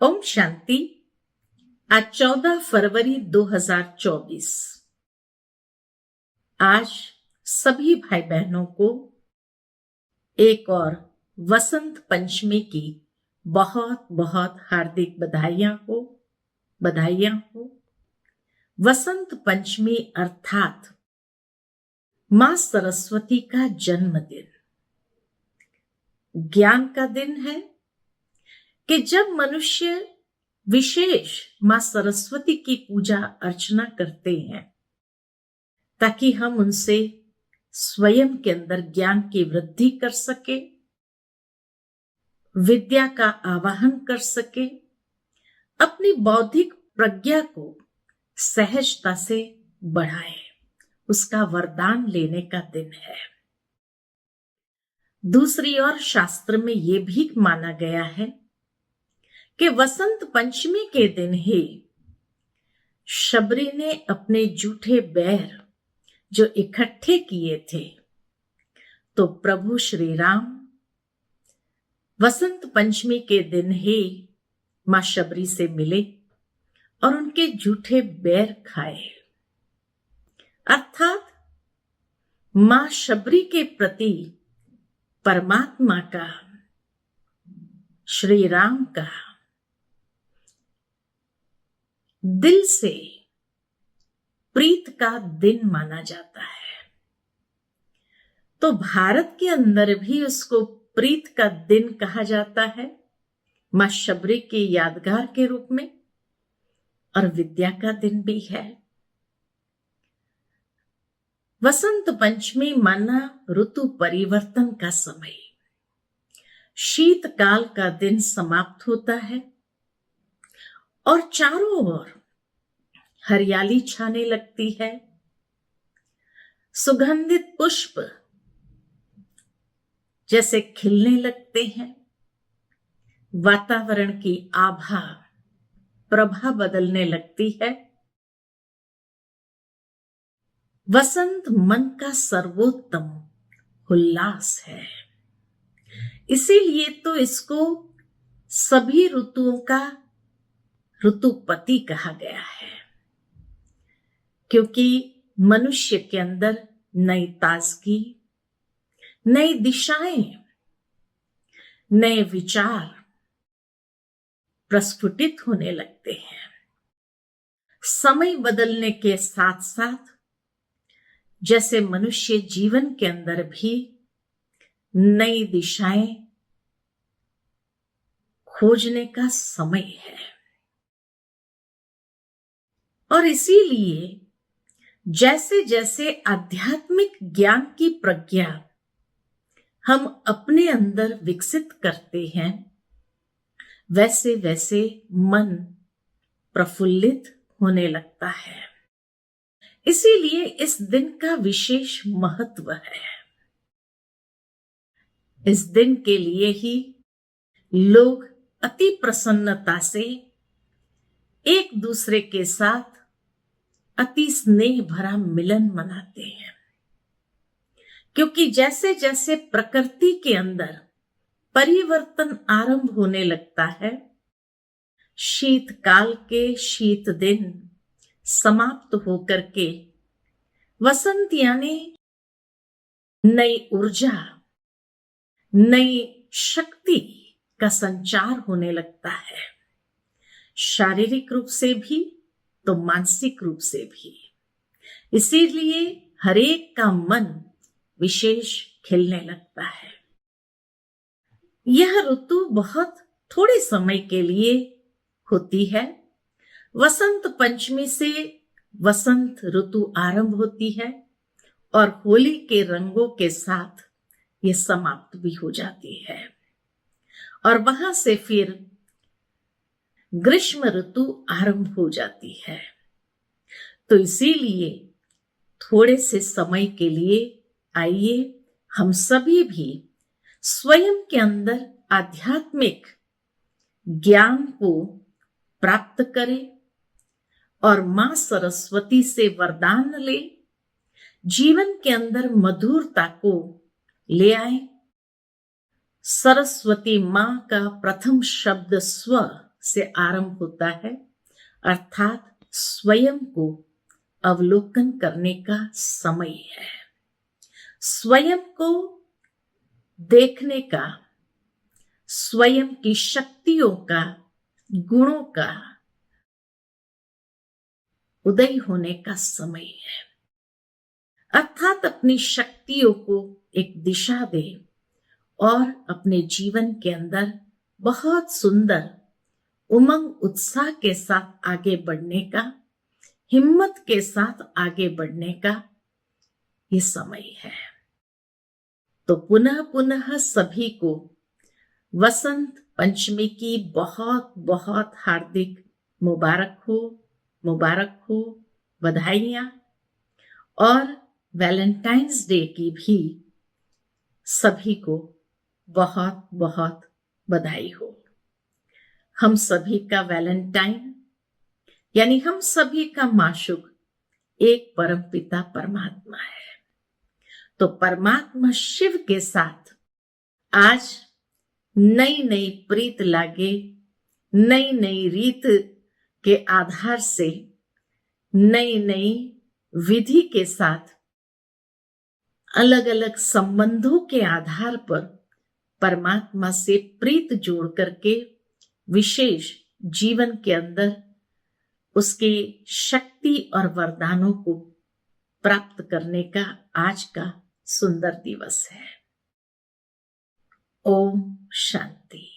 ओम शांति। आज 14 फरवरी 2024। आज सभी भाई बहनों को एक और वसंत पंचमी की बहुत बहुत हार्दिक बधाइयां हो। वसंत पंचमी अर्थात मां सरस्वती का जन्मदिन, ज्ञान का दिन है कि जब मनुष्य विशेष मां सरस्वती की पूजा अर्चना करते हैं ताकि हम उनसे स्वयं के अंदर ज्ञान की वृद्धि कर सके, विद्या का आवाहन कर सके, अपनी बौद्धिक प्रज्ञा को सहजता से बढ़ाए, उसका वरदान लेने का दिन है। दूसरी ओर शास्त्र में यह भी माना गया है कि वसंत पंचमी के दिन ही शबरी ने अपने जूठे बैर जो इकट्ठे किए थे, तो प्रभु श्री राम वसंत पंचमी के दिन ही मां शबरी से मिले और उनके जूठे बैर खाए। अर्थात मां शबरी के प्रति परमात्मा का, श्री राम का दिल से प्रीत का दिन माना जाता है। तो भारत के अंदर भी उसको प्रीत का दिन कहा जाता है, मां शबरी के यादगार के रूप में, और विद्या का दिन भी है। वसंत पंचमी माना ऋतु परिवर्तन का समय, शीतकाल का दिन समाप्त होता है और चारों ओर हरियाली छाने लगती है। सुगंधित पुष्प जैसे खिलने लगते हैं, वातावरण की आभा प्रभा बदलने लगती है। वसंत मन का सर्वोत्तम उल्लास है, इसीलिए तो इसको सभी ऋतुओं का ऋतुपति कहा गया है, क्योंकि मनुष्य के अंदर नई ताजगी, नई दिशाएं, नए विचार प्रस्फुटित होने लगते हैं। समय बदलने के साथ साथ जैसे मनुष्य जीवन के अंदर भी नई दिशाएं खोजने का समय है, और इसीलिए जैसे जैसे आध्यात्मिक ज्ञान की प्रज्ञा हम अपने अंदर विकसित करते हैं, वैसे वैसे मन प्रफुल्लित होने लगता है। इसीलिए इस दिन का विशेष महत्व है। इस दिन के लिए ही लोग अति प्रसन्नता से एक दूसरे के साथ अति स्नेह भरा मिलन मनाते हैं, क्योंकि जैसे जैसे प्रकृति के अंदर परिवर्तन आरंभ होने लगता है, शीतकाल के शीत दिन समाप्त होकर के वसंत यानी नई ऊर्जा, नई शक्ति का संचार होने लगता है, शारीरिक रूप से भी तो मानसिक रूप से भी। इसीलिए हरेक का मन विशेष खिलने लगता है। यह ऋतु बहुत थोड़े समय के लिए होती है। वसंत पंचमी से वसंत ऋतु आरंभ होती है और होली के रंगों के साथ ये समाप्त भी हो जाती है, और वहां से फिर ग्रीष्म ऋतु आरंभ हो जाती है। तो इसीलिए थोड़े से समय के लिए आइए हम सभी भी स्वयं के अंदर आध्यात्मिक ज्ञान को प्राप्त करें और मां सरस्वती से वरदान ले, जीवन के अंदर मधुरता को ले आए। सरस्वती मां का प्रथम शब्द स्व से आरंभ होता है, अर्थात स्वयं को अवलोकन करने का समय है। स्वयं को देखने का, स्वयं की शक्तियों का, गुणों का उदय होने का समय है। अर्थात अपनी शक्तियों को एक दिशा दे और अपने जीवन के अंदर बहुत सुंदर उमंग उत्साह के साथ आगे बढ़ने का, हिम्मत के साथ आगे बढ़ने का ये समय है। तो पुनः पुनः सभी को वसंत पंचमी की बहुत बहुत हार्दिक मुबारक हो, बधाइयां, और वैलेंटाइंस डे की भी सभी को बहुत बहुत बधाई हो। हम सभी का वैलेंटाइन यानी हम सभी का माशूक एक परमपिता परमात्मा है। तो परमात्मा शिव के साथ आज नई नई प्रीत लागे, नई नई रीत के आधार से, नई नई विधि के साथ, अलग अलग संबंधों के आधार पर परमात्मा से प्रीत जोड़ करके विशेष जीवन के अंदर उसके शक्ति और वरदानों को प्राप्त करने का आज का सुंदर दिवस है। ओम शांति।